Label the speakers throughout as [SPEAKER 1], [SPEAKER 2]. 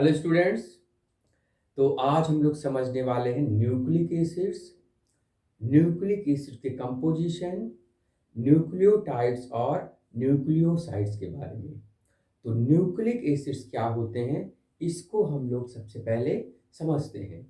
[SPEAKER 1] Hello students. तो आज हम लोग समझने वाले हैं न्यूक्लिक एसिड्स, न्यूक्लिक एसिड के कंपोजिशन, न्यूक्लियोटाइड्स और न्यूक्लियोसाइड्स के बारे में। तो न्यूक्लिक एसिड्स क्या होते हैं, इसको हम लोग सबसे पहले समझते हैं।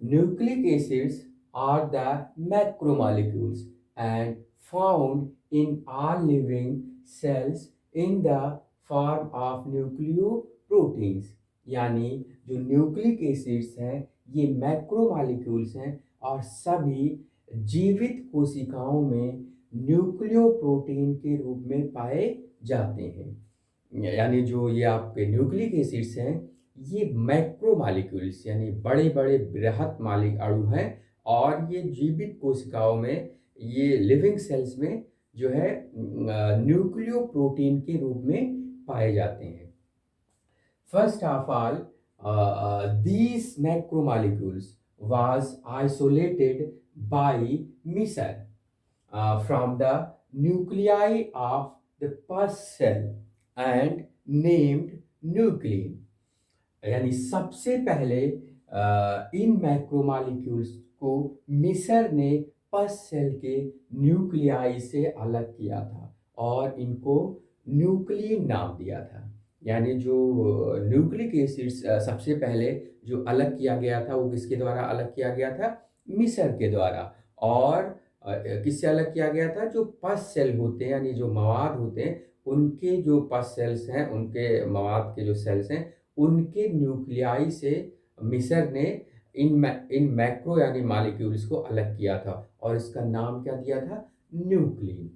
[SPEAKER 1] Nucleic acids are the macromolecules and found in all living cells in the form of nucleoproteins। यानी जो न्यूक्लिक एसिड्स हैं ये मैक्रोमॉलिक्यूल्स हैं और सभी जीवित कोशिकाओं में न्यूक्लियोप्रोटीन के रूप में पाए जाते हैं। यानी जो ये आपके न्यूक्लिक एसिड्स हैं ये मैक्रोमॉलिक्यूल्स यानी बड़े बड़े बृहत मालिक अणु हैं और ये जीवित कोशिकाओं में, ये लिविंग सेल्स में जो है न्यूक्लियोप्रोटीन के रूप में पाए जाते हैं। First of all, these macromolecules was isolated by Miser from the nuclei of the pus cell and named nuclein। यानी सबसे पहले इन मैक्रोमॉलिक्यूल्स को मिसर ने पस सेल के न्यूक्लियाई से अलग किया था और इनको न्यूक्लियन नाम दिया था। यानी जो न्यूक्लिक एसिड्स सबसे पहले जो अलग किया गया था वो किसके द्वारा अलग किया गया था? मिसर के द्वारा। और किससे अलग किया गया था? जो पस सेल होते हैं यानी जो मवाद होते हैं उनके जो पस सेल्स हैं, उनके मवाद के जो सेल्स हैं उनके न्यूक्लियाई से मिसर ने इन मैक्रो यानी मॉलिक्यूल्स को अलग किया था और इसका नाम क्या दिया था? Nuclein.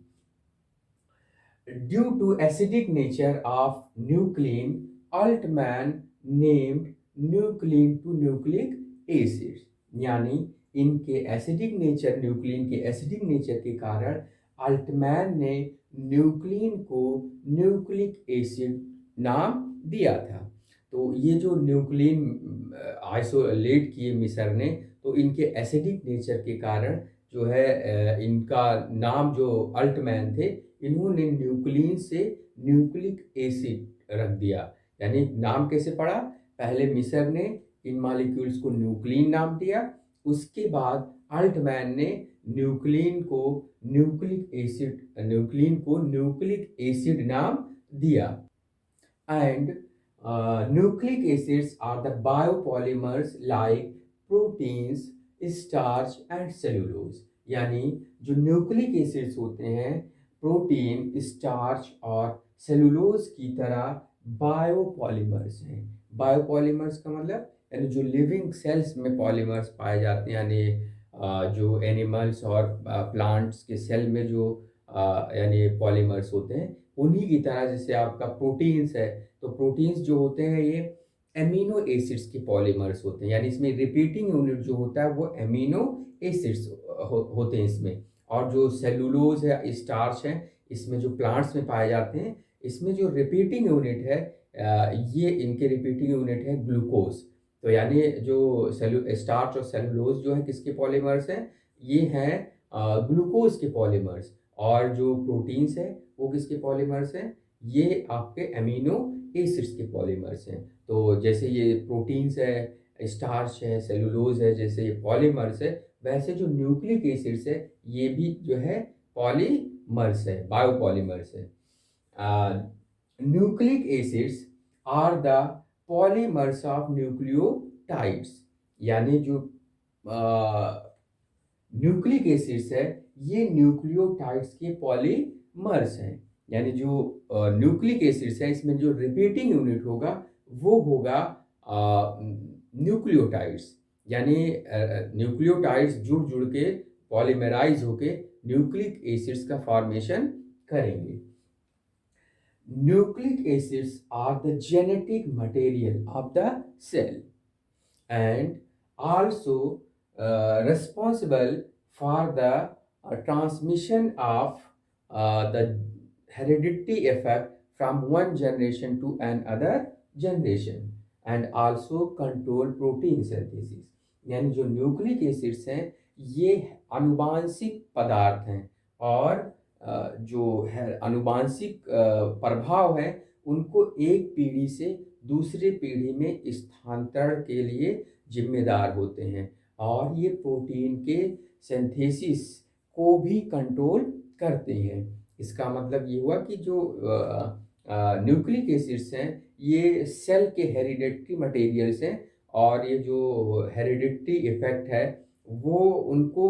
[SPEAKER 1] Due to acidic nature of nuclein, Altmann named nuclein to nucleic acids. यानी इनके एसिडिक नेचर, न्यूक्लिन के एसिडिक नेचर के कारण अल्टमैन ने न्यूक्लिन को न्यूक्लिक एसिड नाम दिया था। तो ये जो न्यूक्लिन आइसोलेट किए मिसर ने, तो इनके एसिडिक नेचर के कारण जो है इनका नाम जो अल्टमैन थे, इन्होंने न्यूक्लिन से न्यूक्लिक एसिड रख दिया। यानी नाम कैसे पड़ा? पहले मिसर ने इन मॉलिक्यूल्स को न्यूक्लिन नाम दिया, उसके बाद अल्टमैन ने न्यूक्लिन को न्यूक्लिक एसिड नाम दिया। And nucleic acids are the biopolymers like proteins, starch and cellulose। यानी जो न्यूक्लिक एसिड्स होते हैं प्रोटीन, स्टार्च और सेलुलोज की तरह बायोपॉलीमर्स हैं। बायोपॉलीमर्स का मतलब यानी जो लिविंग सेल्स में पॉलीमर्स पाए जाते हैं, यानी जो एनिमल्स और प्लांट्स के सेल में जो यानी पॉलीमर्स होते हैं उन्हीं की तरह। जैसे आपका प्रोटीन्स है, तो प्रोटीन्स जो होते हैं ये एमिनो एसिड्स के पॉलीमर्स होते हैं। यानी इसमें रिपीटिंग यूनिट जो होता है वो एमिनो एसिड्स होते हैं इसमें। और जो सेलुलोज है, स्टार्च है, इसमें जो प्लांट्स में पाए जाते हैं, इसमें जो रिपीटिंग यूनिट है ये इनके रिपीटिंग यूनिट है ग्लूकोज। तो यानी जो स्टार्च और सेलुलोज जो है किसके पॉलीमर्स हैं? ये हैं ग्लूकोज के पॉलीमर्स। और जो प्रोटीन्स है वो किसके पॉलीमर्स हैं? ये आपके एमिनो एसिड्स के पॉलीमर्स हैं। तो जैसे ये प्रोटीन्स है, स्टार्च है, सेलुलोज है, जैसे ये पॉलीमर्स है, वैसे जो न्यूक्लिक एसिड्स है ये भी जो है पॉलीमर्स है, बायोपॉलीमर्स है। Nucleic acids are the polymers of nucleotides. यानी जो न्यूक्लिक एसिड्स है ये न्यूक्लियोटाइड्स के पॉलीमर्स हैं। यानी जो न्यूक्लिक एसिड्स है इसमें जो रिपीटिंग यूनिट होगा वो होगा न्यूक्लियोटाइड्स। यानी न्यूक्लियोटाइड्स जुड़ जुड़ के पॉलीमराइज होके न्यूक्लिक एसिड्स का फॉर्मेशन करेंगे। Nucleic acids are the genetic material of the cell and also responsible for the transmission of the hereditary effect from one generation to another generation and also control protein synthesis। यानी जो nucleic acids हैं ये आनुवांशिक पदार्थ हैं और जो है आनुवांशिक प्रभाव है उनको एक पीढ़ी से दूसरी पीढ़ी में स्थानांतरण के लिए जिम्मेदार होते हैं और ये प्रोटीन के सिंथेसिस को भी कंट्रोल करते हैं। इसका मतलब ये हुआ कि जो न्यूक्लिक एसिड्स हैं ये सेल के हेरिडेटरी मटेरियल्स हैं और ये जो हेरिडेटरी इफेक्ट है वो उनको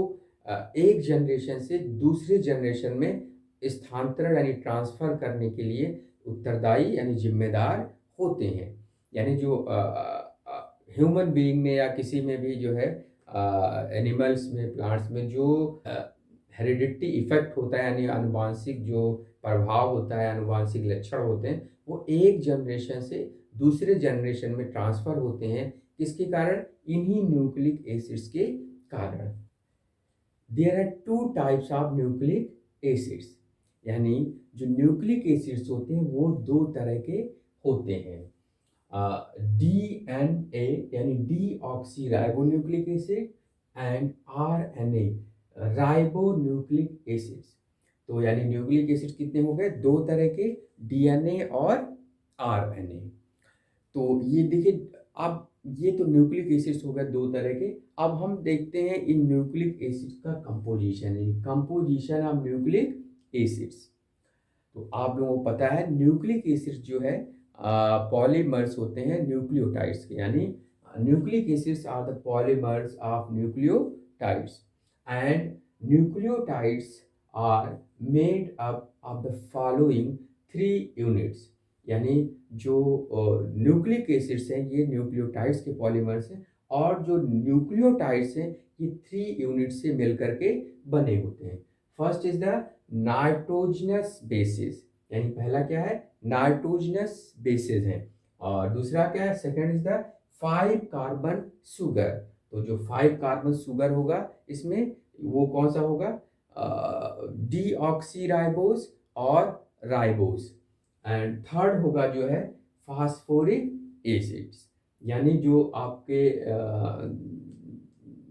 [SPEAKER 1] एक जनरेशन से दूसरे जनरेशन में स्थानांतरण यानी ट्रांसफ़र करने के लिए उत्तरदायी यानी जिम्मेदार होते हैं। यानी जो ह्यूमन बीइंग में या किसी में भी जो है एनिमल्स में प्लांट्स में जो हेरिडिटी इफेक्ट होता है यानी आनुवांशिक जो प्रभाव होता है आनुवांशिक लक्षण होते हैं वो एक जनरेशन से दूसरे जनरेशन में ट्रांसफ़र होते हैं। किसके कारण? इन्हीं न्यूक्लिक एसिड्स के कारण। There are two types of nucleic acids यानी जो न्यूक्लिक एसिड्स होते हैं वो दो तरह के होते हैं। DNA यानी D oxy ribonucleic acid and RNA ribo nucleic acids. तो यानी न्यूक्लिक एसिड कितने हो गए? दो तरह के, DNA और RNA। तो ये देखिए, अब ये तो न्यूक्लिक एसिड्स हो गए दो तरह के। अब हम देखते हैं इन न्यूक्लिक एसिड्स का कंपोजिशन है, कंपोजिशन ऑफ न्यूक्लिक एसिड्स। तो आप लोगों को पता है न्यूक्लिक एसिड्स जो है पॉलीमर्स होते हैं न्यूक्लियोटाइड्स के, यानी nucleic acids are the polymers of nucleotides and nucleotides are made up of the following three units. यानी जो न्यूक्लिक एसिड्स हैं ये न्यूक्लियोटाइड्स के पॉलीमर्स हैं और जो न्यूक्लियोटाइड्स हैं ये थ्री यूनिट्स से मिलकर के बने होते हैं। First is the nitrogenous bases, यानी पहला क्या है? नाइट्रोजनस बेसिस है। और दूसरा क्या है? Second is the 5 carbon sugar. तो जो 5 कार्बन शुगर होगा इसमें वो कौन सा होगा? डीऑक्सी राइबोस और राइबोस। एंड थर्ड होगा जो है फास्फोरिक एसिड्स। यानी जो आपके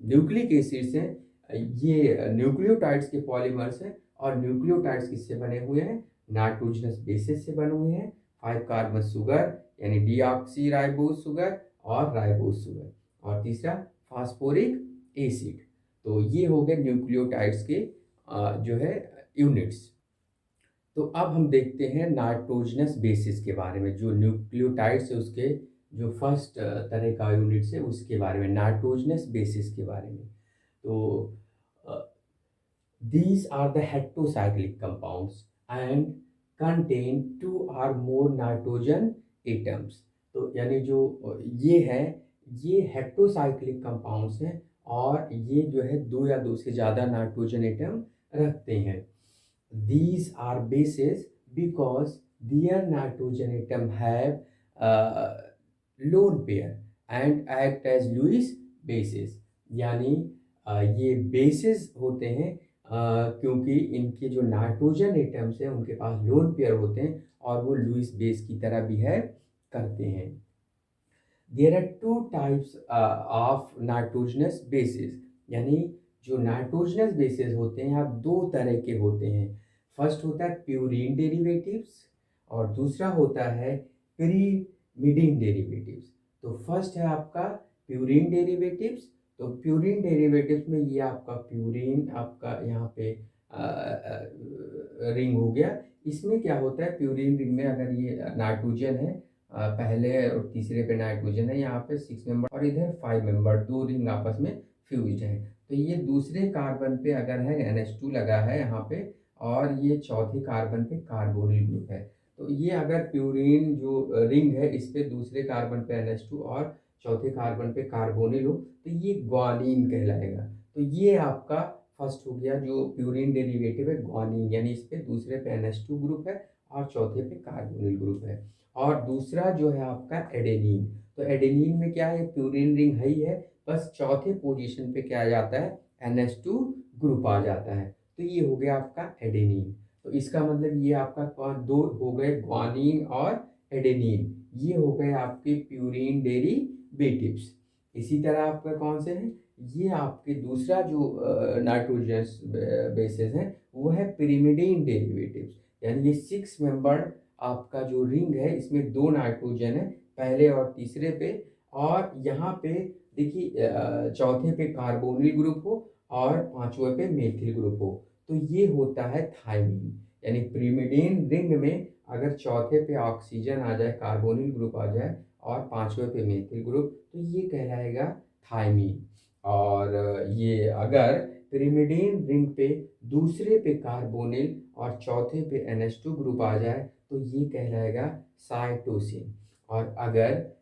[SPEAKER 1] न्यूक्लिक एसिड्स हैं ये न्यूक्लियोटाइड्स के पॉलीमर्स हैं और न्यूक्लियोटाइड्स किससे बने हुए हैं? नाइट्रोजनस बेसिस से बने हुए हैं। 5 कार्बन शुगर यानी डीऑक्सी राइबोस शुगर और राइबोस शुगर, और तीसरा फास्फोरिक एसिड। तो ये हो गए न्यूक्लियोटाइड्स के जो है यूनिट्स। तो अब हम देखते हैं नाइट्रोजनस बेसिस के बारे में, जो न्यूक्लियोटाइड्स है उसके जो फर्स्ट तरह का यूनिट्स है उसके बारे में, नाइट्रोजनस बेसिस के बारे में। तो these are the heterocyclic compounds and contain 2 or more nitrogen atoms। तो यानी जो ये है ये हेटेरोसाइक्लिक कंपाउंड्स हैं और ये जो है दो या दो से ज़्यादा नाइट्रोजन एटम रखते हैं। These are bases because their nitrogen atom have lone pair and act as Lewis bases। यानी ये बेसिस होते हैं क्योंकि इनके जो नाइट्रोजन एटम्स हैं उनके पास लोन पेयर होते हैं और वो लुईस बेस की तरह बिहेव करते हैं। There are two types of nitrogenous bases, यानी जो नाइट्रोजनस बेसिस होते हैं आप दो तरह के होते हैं। फर्स्ट होता है प्यूरीन डेरिवेटिव्स और दूसरा होता है pyrimidine डेरिवेटिव्स। तो फर्स्ट है आपका प्यूरीन डेरिवेटिव्स। तो प्यूरीन डेरिवेटिव्स में ये आपका प्यूरीन आपका यहाँ पे रिंग हो गया। इसमें क्या होता है प्यूरीन रिंग में, अगर ये नाइट्रोजन है पहले और तीसरे पे नाइट्रोजन है, यहाँ पे 6 मेंबर और इधर 5 मेंबर, दो रिंग आपस में फ्यूज्ड है। तो ये दूसरे कार्बन पे अगर है NH2 लगा है यहाँ पे और ये चौथे कार्बन पे कार्बोनिल ग्रुप है। तो ये अगर प्यूरीन जो रिंग है इस पे दूसरे कार्बन पे NH2 और चौथे कार्बन पे कार्बोनिल हो तो ये ग्वानिन कहलाएगा। तो ये आपका फर्स्ट हो गया जो प्यूरीन डेरिवेटिव है ग्वानिन, यानी इस पे दूसरे पे NH2 ग्रुप है और चौथे पे कार्बोनिल ग्रुप है। और दूसरा जो है आपका एडेनिन। तो एडेनिन में क्या है? प्यूरीन रिंग है ही है, बस चौथे पोजीशन पे क्या आ जाता है? NH2 ग्रुप आ जाता है। तो ये हो गया आपका एडेनिन। तो इसका मतलब ये आपका दो हो गए ग्वानिन और एडेनिन, ये हो गए आपके प्यूरीन डेरिवेटिव्स। इसी तरह आपका कौन से हैं? ये आपके दूसरा जो नाइट्रोजनस बेसिस है वो है pyrimidine डेरिवेटिव्स। यानी ये 6 मेंबर आपका जो रिंग है इसमें दो नाइट्रोजन है, पहले और तीसरे पे, और यहाँ पे देखिए चौथे पे कार्बोनिल ग्रुप हो और पांचवें पे मेथिल ग्रुप हो, तो ये होता है थायमीन। यानी pyrimidine रिंग में अगर चौथे पे ऑक्सीजन आ जाए, कार्बोनिल ग्रुप आ जाए और पांचवें पे मेथिल ग्रुप, तो ये कहलाएगा थायमीन। और ये अगर pyrimidine रिंग पे दूसरे पे कार्बोनिल और चौथे पे NH2 ग्रुप आ जाए, तो ये कहलाएगा साइटोसिन। और अगर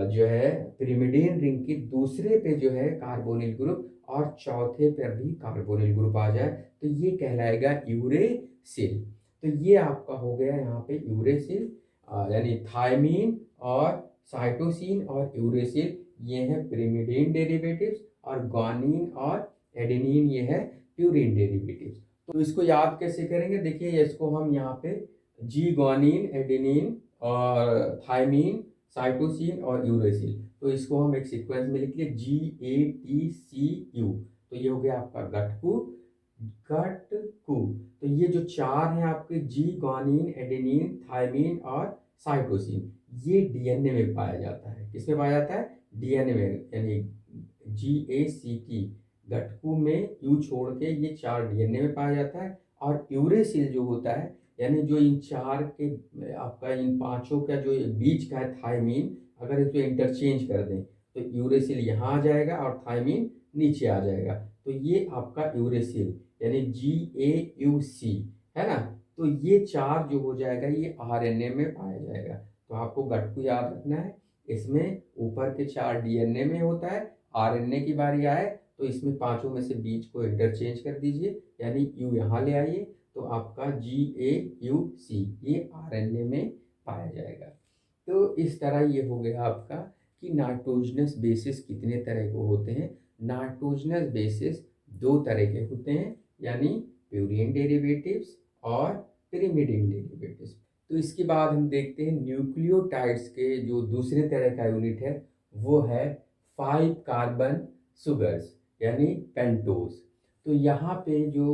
[SPEAKER 1] जो है pyrimidine रिंग की दूसरे पे जो है कार्बोनिल ग्रुप और चौथे पर भी कार्बोनिल ग्रुप आ जाए, तो ये कहलाएगा यूरेसिल। तो ये आपका हो गया यहाँ पे यूरेसिल, यानी थायमीन और साइटोसिन और यूरेसिल ये है pyrimidine डेरिवेटिव्स, और ग्वानिन और एडेनिन ये है प्यूरिन डेरिवेटिव्स। तो इसको याद कैसे करेंगे, देखिए इसको हम यहाँ पे जी ग्वानिन, एडेनिन और थायमीन, साइटोसिन और यूरेसिल, तो इसको हम एक सीक्वेंस में लिख लिए GATCU। तो ये हो गया आपका गटकू, गटकू। तो ये जो चार हैं आपके जी ग्वानिन, एडेनिन, थायमीन और साइटोसिन, ये डीएनए में पाया जाता है। किसमें पाया जाता है? डीएनए में, यानी GACT गटकू में यू छोड़ के ये चार डीएनए में पाया जाता है। और यूरेसिल जो होता है, यानी जो इन चार के आपका इन पांचों का जो बीच का है थायमीन, अगर इसको इंटरचेंज कर दें तो यूरेसिल यहाँ आ जाएगा और थायमीन नीचे आ जाएगा, तो ये आपका यूरेसिल यानी GAUC है ना। तो ये चार जो हो जाएगा ये आरएनए में पाया जाएगा। तो आपको गटकू याद रखना है, इसमें ऊपर के चार डीएनए में होता है, आरएनए की बारी आए तो इसमें पांचों में से बीच को इंटरचेंज कर दीजिए, यानी यू यहाँ ले आइए, तो आपका GAUC ये आरएनए में पाया जाएगा। तो इस तरह ये हो गया आपका कि नाइट्रोजनस बेसिस कितने तरह के होते हैं। नाइट्रोजनस बेसिस दो तरह के होते हैं, यानी प्यूरिन डेरिवेटिव्स और pyrimidine डेरिवेटिव्स। तो इसके बाद हम देखते हैं न्यूक्लियोटाइड्स के जो दूसरे तरह का यूनिट है, वो है 5 कार्बन सुगर्स यानी पेंटोज। तो यहाँ पे जो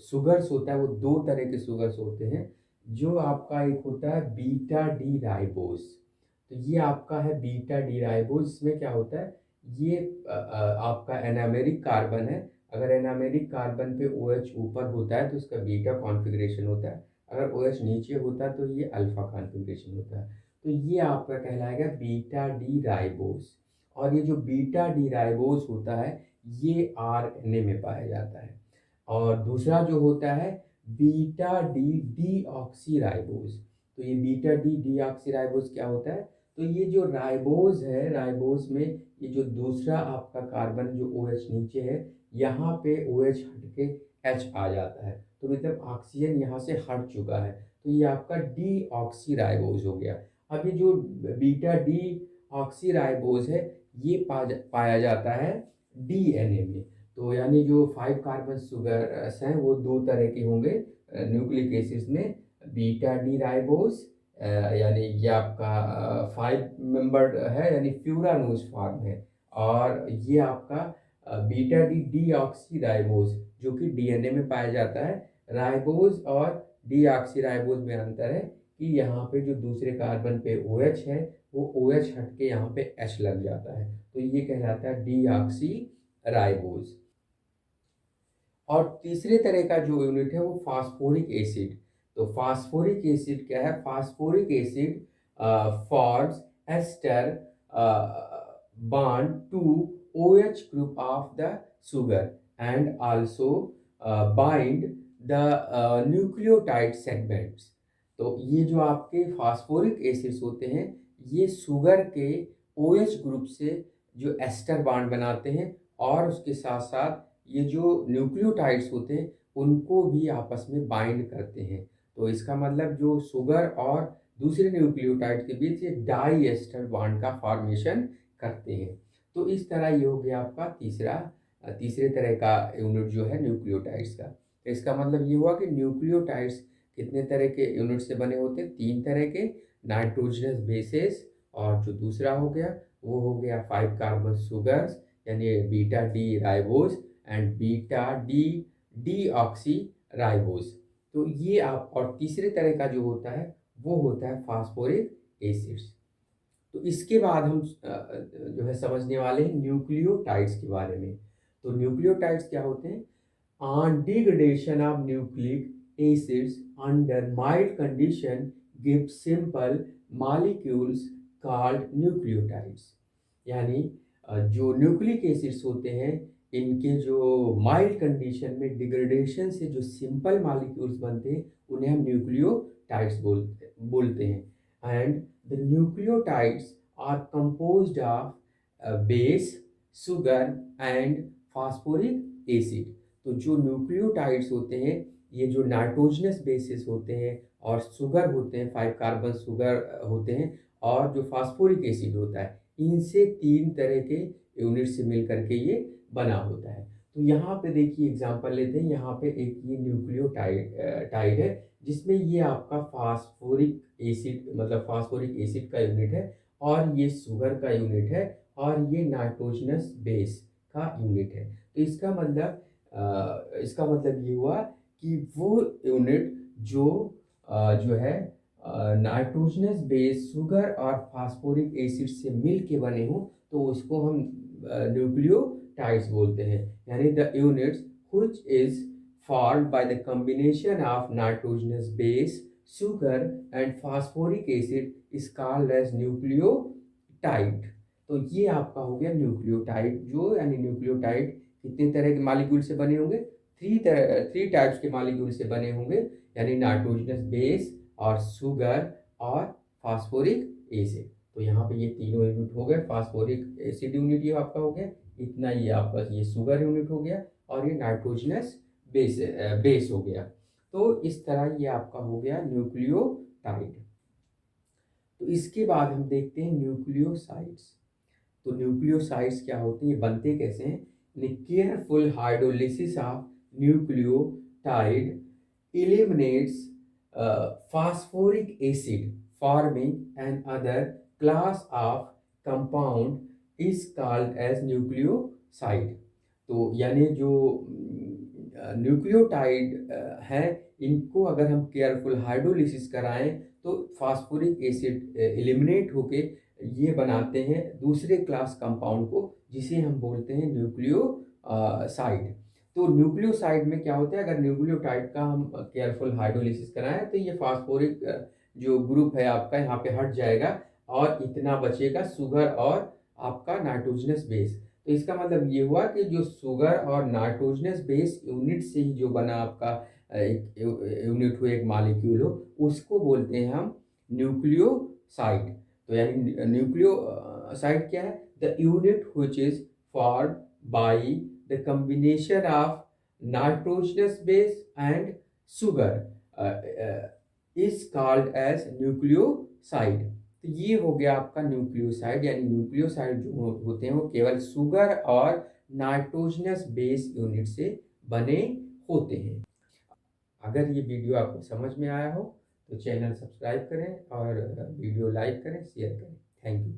[SPEAKER 1] सुगर्स होता है वो दो तरह के सुगर्स होते हैं। जो आपका एक होता है बीटा डी राइबोस, तो ये आपका है बीटा डी राइबोस। इसमें क्या होता है, ये आपका एनामेरिक कार्बन है। अगर एनामेरिक कार्बन पे OH ऊपर होता है तो इसका बीटा कॉन्फ़िगरेशन होता है, अगर OH नीचे होता है तो ये अल्फा कॉन्फ़िगरेशन होता है। तो ये आपका कहलाएगा बीटा डी राइबोस। और ये जो बीटा डी राइबोस होता है ये RNA में पाया जाता है। और दूसरा जो होता है बीटा डी डीऑक्सी राइबोस। तो ये बीटा डी डीऑक्सी राइबोस क्या होता है, तो ये जो राइबोस है, राइबोस में ये जो दूसरा आपका कार्बन जो OH नीचे है, यहाँ पे OH हट के H आ जाता है, तो मतलब ऑक्सीजन यहाँ से हट चुका है, तो ये आपका डीऑक्सी राइबोस हो गया। अब ये जो बीटा डी ऑक्सी राइबोस है ये पाया जाता है DNA में। तो यानी जो 5 कार्बन सुगर्स हैं वो दो तरह के होंगे न्यूक्लिक एसिड्स में, बीटा डी राइबोस यानी ये आपका 5 मेंबर्ड है यानी फ्यूरानोज फॉर्म है, और ये आपका बीटा डी डीऑक्सी राइबोस जो कि डीएनए में पाया जाता है। राइबोस और डीऑक्सी राइबोस में अंतर है कि यहाँ पे जो दूसरे कार्बन पे OH है वो OH हट के यहाँ पे H लग जाता है, तो ये कहलाता है डीऑक्सी राइबोस। और तीसरे तरह का जो यूनिट है वो फास्फोरिक एसिड। तो फास्फोरिक एसिड क्या है, phosphoric acid forms ester bond to OH group of the sugar and also bind the nucleotide segments। तो ये जो आपके फास्फोरिक एसिड्स होते हैं ये शुगर के OH ग्रुप से जो एस्टर बॉन्ड बनाते हैं, और उसके साथ साथ ये जो न्यूक्लियोटाइड्स होते हैं उनको भी आपस में बाइंड करते हैं। तो इसका मतलब जो शुगर और दूसरे न्यूक्लियोटाइड के बीच ये डाई एस्टर बॉन्ड का फॉर्मेशन करते हैं। तो इस तरह ये हो गया आपका तीसरे तरह का यूनिट जो है न्यूक्लियोटाइड्स का। तो इसका मतलब ये हुआ कि न्यूक्लियोटाइड्स कितने तरह के यूनिट से बने होते हैं, 3 तरह के, नाइट्रोजनस बेसेस, और जो दूसरा हो गया वो हो गया 5 कार्बन सुगर्स यानी beta D ribose and beta D deoxy ribose. तो ये आप, और तीसरे तरह का जो होता है वो होता है फास्फोरिक एसिड्स। तो इसके बाद हम जो है समझने वाले हैं न्यूक्लियोटाइड्स के बारे में। तो न्यूक्लियोटाइड्स क्या होते हैं? On degradation of nucleic acids under mild condition give simple molecules called nucleotides। यानी जो न्यूक्लिक एसिड्स होते हैं, इनके जो माइल्ड कंडीशन में डिग्रेडेशन से जो सिंपल मॉलिक्यूल्स बनते हैं उन्हें हम न्यूक्लियोटाइड्स बोलते हैं। And the nucleotides are composed of base, sugar and phosphoric acid. तो जो न्यूक्लियोटाइड्स होते हैं ये जो नाइट्रोजनस बेसिस होते हैं और शुगर होते हैं, 5 कार्बन शुगर होते हैं, और जो फास्फोरिक एसिड होता है, इनसे 3 तरह के यूनिट से मिल करके ये बना होता है। तो यहाँ पे देखिए एग्जांपल लेते हैं। यहाँ पे एक ये न्यूक्लियोटाइड है जिसमें ये आपका फास्फोरिक एसिड मतलब फास्फोरिक एसिड का यूनिट है, और ये शुगर का यूनिट है, और ये नाइट्रोजनस बेस का यूनिट है। तो इसका मतलब ये हुआ कि वो यूनिट जो है नाइट्रोजनस बेस, शुगर और फास्फोरिक एसिड से मिल के बने हों तो उसको हम न्यूक्लियोटाइड्स बोलते हैं। यानी the units which is formed by the combination of nitrogenous base, sugar and phosphoric acid is called as nucleotide. तो ये आपका हो गया न्यूक्लियोटाइड। जो यानी न्यूक्लियोटाइड कितने तरह के मॉलिक्यूल से बने होंगे? 3 टाइप्स के मॉलिक्यूल से बने होंगे, यानी नाइट्रोजनस बेस और शुगर और फास्फोरिक एसिड। तो यहाँ पे ये तीनों यूनिट हो गए। फास्फोरिक एसिड यूनिट ये आपका हो गया, इतना ये आपका ये शुगर यूनिट हो गया, और ये नाइट्रोजनस बेस हो गया। तो इस तरह ये आपका हो गया न्यूक्लियोटाइड। तो इसके बाद हम देखते हैं न्यूक्लियोसाइड्स। तो न्यूक्लियोसाइड्स क्या होते हैं, ये बनते कैसे हैं? Careful hydrolysis of nucleotide eliminates phosphoric acid, forming an other class of compound is called as nucleoside। तो यानी जो न्यूक्लियोटाइड है, इनको अगर हम केयरफुल हाइड्रोलिसिस कराएं तो फास्फोरिक एसिड एलिमिनेट होके ये बनाते हैं दूसरे क्लास कंपाउंड को, जिसे हम बोलते हैं न्यूक्लियोसाइड। तो न्यूक्लियोसाइड में क्या होता है, अगर न्यूक्लियोटाइड का हम केयरफुल हाइड्रोलिसिस कराएं तो ये फास्फोरिक जो ग्रुप है आपका यहाँ पे हट जाएगा, और इतना बचेगा शुगर और आपका नाइट्रोजनस बेस। तो इसका मतलब ये हुआ कि जो शुगर और नाइट्रोजनस बेस यूनिट से ही जो बना आपका एक यूनिट हो, एक मॉलिक्यूल हो, उसको बोलते हैं हम न्यूक्लियोसाइड। तो यानी न्यूक्लियोसाइड क्या है? The unit which is formed by the combination of nitrogenous base and sugar is called as nucleoside. तो ये हो गया आपका न्यूक्लियोसाइड। यानी न्यूक्लियोसाइड जो होते हैं वो केवल शुगर और नाइट्रोजनस बेस यूनिट से बने होते हैं। अगर ये वीडियो आपको समझ में आया हो तो चैनल सब्सक्राइब करें और वीडियो लाइक करें, शेयर करें। Thank you.